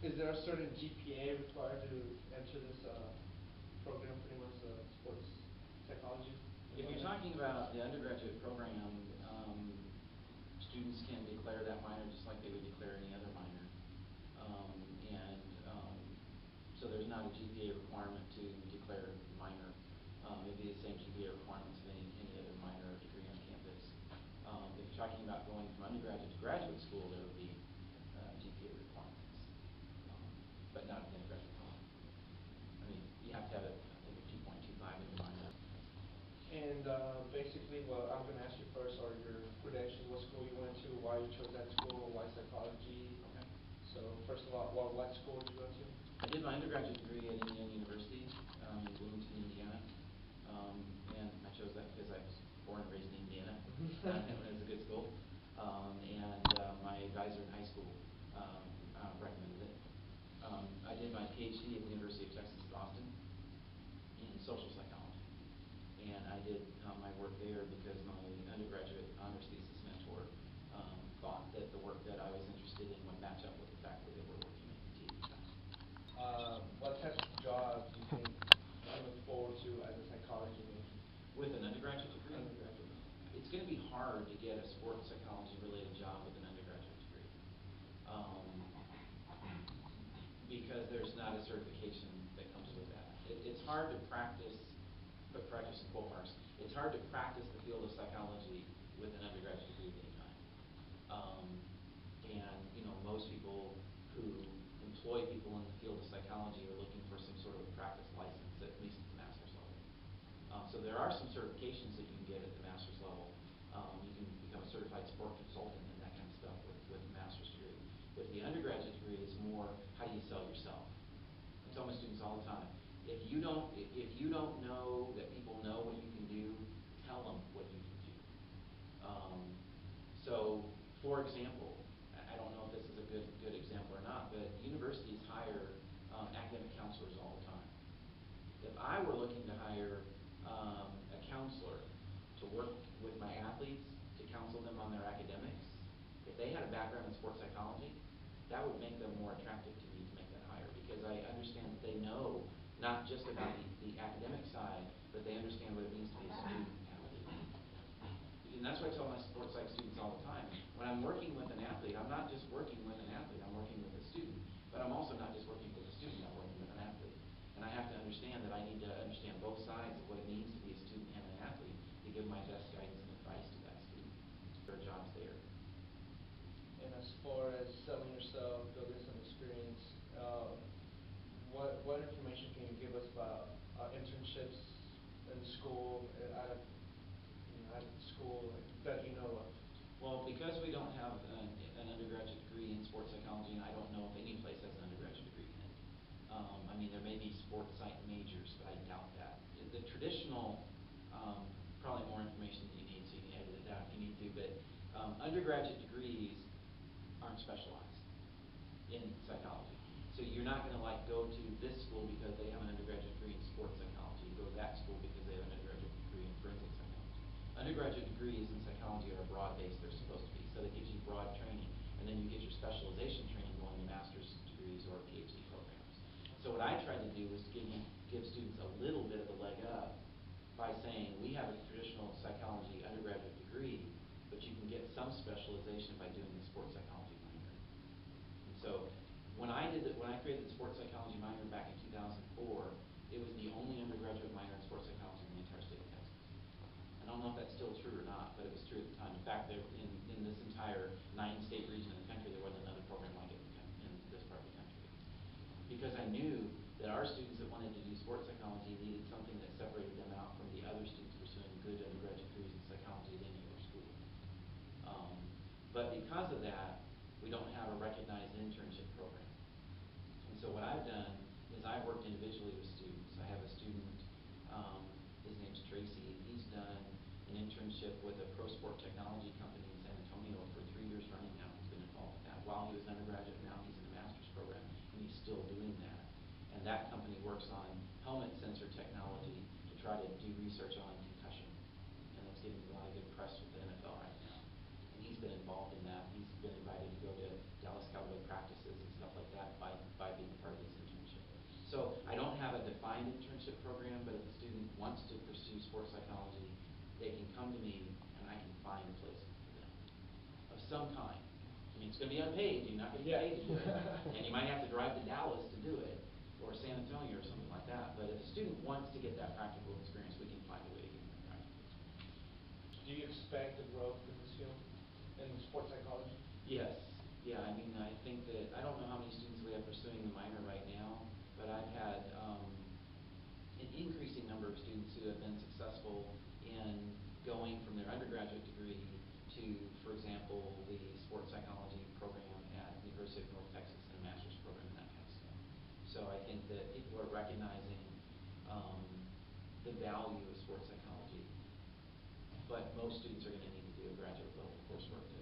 Is there a certain GPA required to enter this program, pretty much sports psychology? If you're talking about the undergraduate program, students can declare that minor just like they would declare any other minor. So there's not a GPA requirement to declare minor. It would be the same GPA requirements of any other minor or degree on campus. If you're talking about going from undergraduate to graduate school, there would be GPA requirements, but not at the undergraduate level. I mean, you have to have I think, a 2.25 in your minor. And basically, what I'm going to ask you first are your credentials, what school you went to, why you chose that school, why psychology. Okay. So first of all, what school did you go to? I did my undergraduate degree at Indiana University in Bloomington, Indiana. And I chose that because I was born and raised in Indiana. And it was a good school. My advisor in high school recommended it. I did my PhD at the University of Texas at Austin in social psychology. And I did my work there because my undergraduate honors thesis mentor thought that the work that I was interested in would match up with the faculty that were working at UT at the time. What types of jobs do you think you look forward to as a psychology major? With an undergraduate degree? Undergraduate. It's going to be hard to get a sports psychology related job with an undergraduate degree. Because there's not a certification that comes with that. It's hard to practice, put practice in quote marks, it's hard to practice the field of psychology with an undergraduate degree at any time. Most people who employ people in the field of psychology are looking for some sort of a practice license, at least at the master's level. So there are some certifications that you can get at the master's level. You can become a certified sport consultant and that kind of stuff with a master's degree. With the undergraduate degree, it's more how do you sell yourself. I tell my students all the time, if you don't know that people know what you can do, tell them what you can do. So, for example, I don't know if this is a good example or not, but universities hire academic counselors all the time. If I were looking to hire a counselor to work with my athletes, to counsel them on their academics, if they had a background in sports psychology, that would make them more attractive to me to make that hire, because I understand that they know not just about the academic side, but they understand what it means to be a student athlete. And that's why I tell my sports psych students all the time, when I'm working with an athlete, I'm not just working with an athlete, I'm working with a student. But I'm also not just working with a student, I'm working with an athlete. And I have to understand that I need to understand both sides of what it means to be a student and an athlete to give my best guidance and advice to that student. Their job's there. And as far as selling yourself, building some experience, what information can you give us about internships in school, out of school that you know of? Well, because we don't have an undergraduate degree in sports psychology, and I don't know if any place has an undergraduate degree in it. I mean, there may be sports psych majors, but I doubt that. The traditional, probably more information that you need, so you can edit it out if you need to, but undergraduate degrees aren't specialized in psychology. So you're not going to go to this school because they have an undergraduate degree in sports psychology. You go to that school because they have an undergraduate degree in forensic psychology. Undergraduate degrees in psychology are broad-based, they're supposed to be, so that gives you broad training, and then you get your specialization training going to master's degrees or PhD programs. So what I tried to do was give students a little bit of a leg up by saying, we have a traditional psychology undergraduate degree, but you can get some specialization by doing the sports psychology minor. And so when I created the sports psychology minor back in 2004, it was the only undergraduate minor in sports psychology in the entire state of Texas. I don't know if that's still true or not, but it was true at the time. In fact, in this entire 9-state region of the country, there wasn't another program like it in this part of the country. Because I knew that our students that wanted to do sports psychology needed something that separated them out from the other students pursuing good undergraduate degrees in psychology at any other school. But because of that, we don't have a recognized internship program. And so what I've done is I've worked individually with students. I have a student, his name's Tracy. He's done an internship with a pro sport technology company in San Antonio for 3 years running now. He's been involved in that. While he was an undergraduate, now he's in a master's program, and he's still doing that. And that company works on helmet sensor technology to try to do research on concussion. And it's getting a lot of good press with the NFL right now. And he's been involved in that. He's been invited to go to Dallas Cowboy practices and stuff like that by wants to pursue sports psychology, they can come to me and I can find a place for them of some kind. I mean, it's going to be unpaid. You're not going to get paid to do it, and you might have to drive to Dallas to do it, or San Antonio or something like that. But if a student wants to get that practical experience, we can find a way to get them that practical experience. Do you expect a growth in this field, in sports psychology? Yes. Yeah, I mean, I think that, I don't know how many students we have pursuing the minor right now, but I've had an increasing number of students who have been successful in going from their undergraduate degree to, for example, the sports psychology program at the University of North Texas and a master's program and that kind of stuff. So I think that people are recognizing the value of sports psychology, but most students are going to need to do a graduate level coursework to